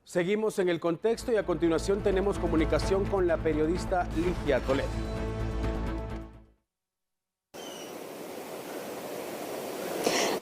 Seguimos en el contexto y a continuación tenemos comunicación con la periodista Ligia Toledo.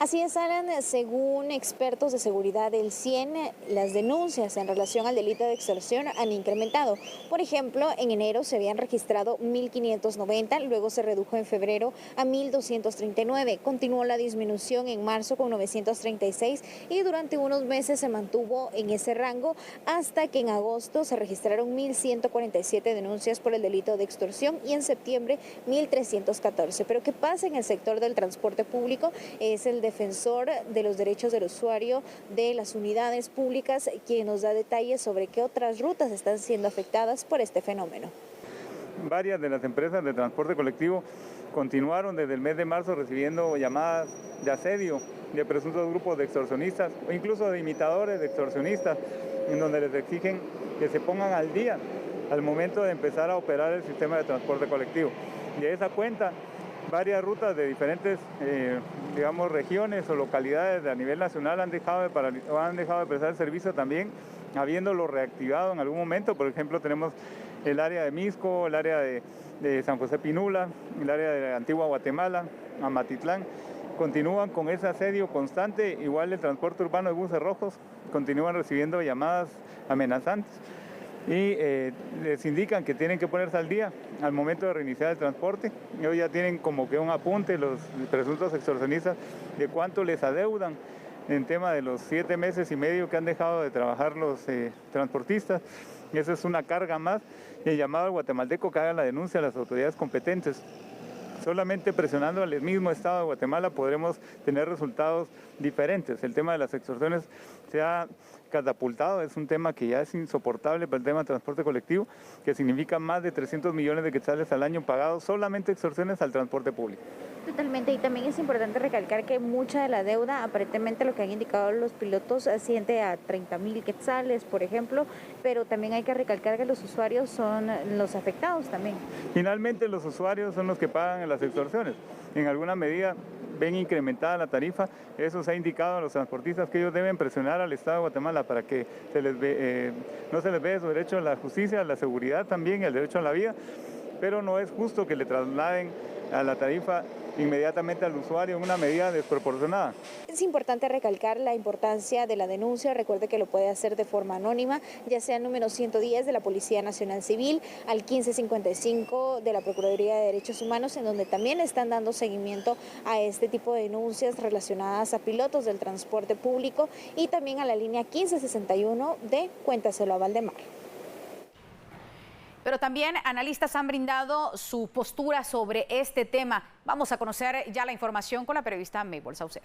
Así es, Alan, según expertos de seguridad del CIEN, las denuncias en relación al delito de extorsión han incrementado. Por ejemplo, en enero se habían registrado 1.590, luego se redujo en febrero a 1.239. Continuó la disminución en marzo con 936 y durante unos meses se mantuvo en ese rango hasta que en agosto se registraron 1.147 denuncias por el delito de extorsión y en septiembre 1.314. Pero ¿qué pasa en el sector del transporte público? Es el defensor de los derechos del usuario de las unidades públicas, quien nos da detalles sobre qué otras rutas están siendo afectadas por este fenómeno. Varias de las empresas de transporte colectivo continuaron desde el mes de marzo recibiendo llamadas de asedio de presuntos grupos de extorsionistas o incluso de imitadores de extorsionistas, en donde les exigen que se pongan al día al momento de empezar a operar el sistema de transporte colectivo. Y de esa cuenta, varias rutas de diferentes regiones o localidades a nivel nacional han dejado de prestar el servicio también, habiéndolo reactivado en algún momento. Por ejemplo, tenemos el área de Misco, el área de San José Pinula, el área de Antigua Guatemala, Amatitlán. Continúan con ese asedio constante, igual el transporte urbano de buses rojos continúan recibiendo llamadas amenazantes y les indican que tienen que ponerse al día al momento de reiniciar el transporte. Ellos ya tienen como que un apunte los presuntos extorsionistas de cuánto les adeudan en tema de los 7 meses y medio que han dejado de trabajar los transportistas. Esa es una carga más. El llamado al guatemalteco que haga la denuncia a las autoridades competentes. Solamente presionando al mismo Estado de Guatemala podremos tener resultados diferentes. El tema de las extorsiones se ha catapultado, es un tema que ya es insoportable para el tema de transporte colectivo, que significa más de 300 millones de quetzales al año pagados solamente extorsiones al transporte público. Totalmente, y también es importante recalcar que mucha de la deuda, aparentemente lo que han indicado los pilotos, asciende a 30.000 quetzales, por ejemplo, pero también hay que recalcar que los usuarios son los afectados también. Finalmente los usuarios son los que pagan las extorsiones. En alguna medida ven incrementada la tarifa, eso se ha indicado a los transportistas que ellos deben presionar al Estado de Guatemala para que no se les vea su derecho a la justicia, a la seguridad también, el derecho a la vida, pero no es justo que le trasladen a la tarifa inmediatamente al usuario en una medida desproporcionada. Es importante recalcar la importancia de la denuncia. Recuerde que lo puede hacer de forma anónima, ya sea al número 110 de la Policía Nacional Civil, al 1555 de la Procuraduría de Derechos Humanos, en donde también están dando seguimiento a este tipo de denuncias relacionadas a pilotos del transporte público, y también a la línea 1561 de Cuéntaselo a Valdemar. Pero también analistas han brindado su postura sobre este tema. Vamos a conocer ya la información con la periodista Mabel Saucedo.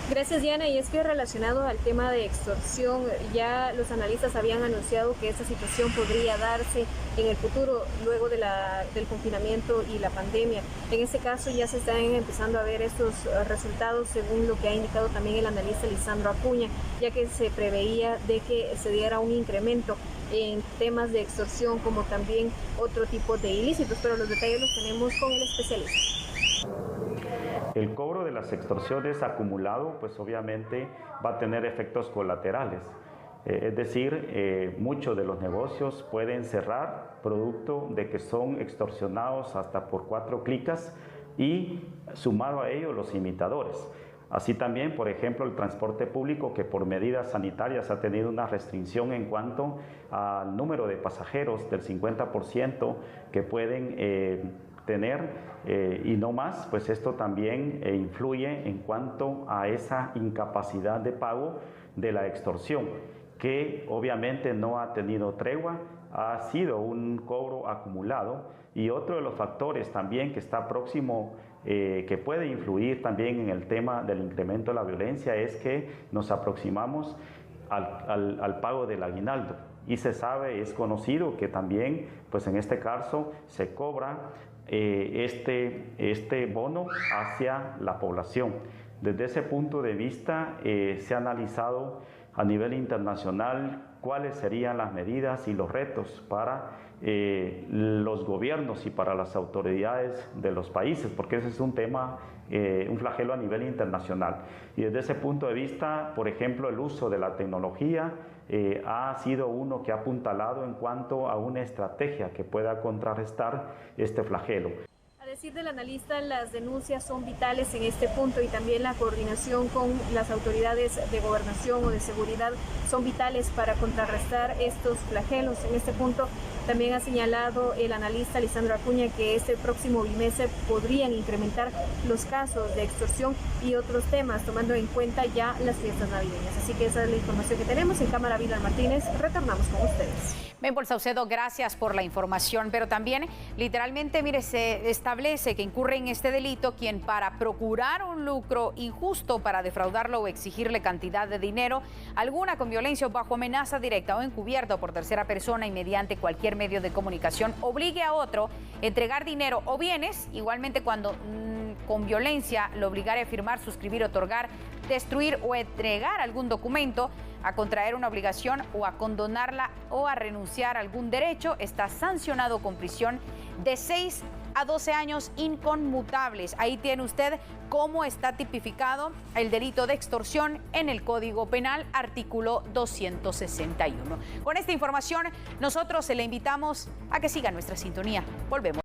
Gracias, Diana. Y es que relacionado al tema de extorsión, ya los analistas habían anunciado que esta situación podría darse en el futuro, luego del confinamiento y la pandemia. En este caso ya se están empezando a ver estos resultados, según lo que ha indicado también el analista Lisandro Acuña, ya que se preveía de que se diera un incremento en temas de extorsión, como también otro tipo de ilícitos, pero los detalles los tenemos con el especialista. El cobro de las extorsiones acumulado, pues obviamente va a tener efectos colaterales. Es decir, muchos de los negocios pueden cerrar producto de que son extorsionados hasta por 4 clicas y sumado a ello los imitadores. Así también, por ejemplo, el transporte público, que por medidas sanitarias ha tenido una restricción en cuanto al número de pasajeros del 50% que pueden tener y no más, pues esto también influye en cuanto a esa incapacidad de pago de la extorsión, que obviamente no ha tenido tregua, ha sido un cobro acumulado. Y otro de los factores también que está próximo, que puede influir también en el tema del incremento de la violencia, es que nos aproximamos al pago del aguinaldo. Y se sabe, es conocido que también, pues en este caso, se cobra este bono hacia la población. Desde ese punto de vista se ha analizado a nivel internacional cuáles serían las medidas y los retos para los gobiernos y para las autoridades de los países, porque ese es un tema, un flagelo a nivel internacional. Y desde ese punto de vista, por ejemplo, el uso de la tecnología ha sido uno que ha apuntalado en cuanto a una estrategia que pueda contrarrestar este flagelo. A decir del analista, las denuncias son vitales en este punto y también la coordinación con las autoridades de gobernación o de seguridad son vitales para contrarrestar estos flagelos. En este punto también ha señalado el analista Lisandro Acuña que este próximo bimestre podrían incrementar los casos de extorsión y otros temas, tomando en cuenta ya las fiestas navideñas. Así que esa es la información que tenemos. En cámara, Vidal Martínez, retornamos con ustedes. Maybol Saucedo, gracias por la información, pero también literalmente, mire, se establece que incurre en este delito quien para procurar un lucro injusto para defraudarlo o exigirle cantidad de dinero, alguna con violencia o bajo amenaza directa o encubierta por tercera persona y mediante cualquier medio de comunicación obligue a otro a entregar dinero o bienes, igualmente cuando con violencia lo obligare a firmar, suscribir, otorgar, destruir o entregar algún documento, a contraer una obligación o a condonarla o a renunciar a algún derecho, está sancionado con prisión de 6 a 12 años inconmutables. Ahí tiene usted cómo está tipificado el delito de extorsión en el Código Penal, artículo 261. Con esta información, nosotros le invitamos a que siga nuestra sintonía. Volvemos.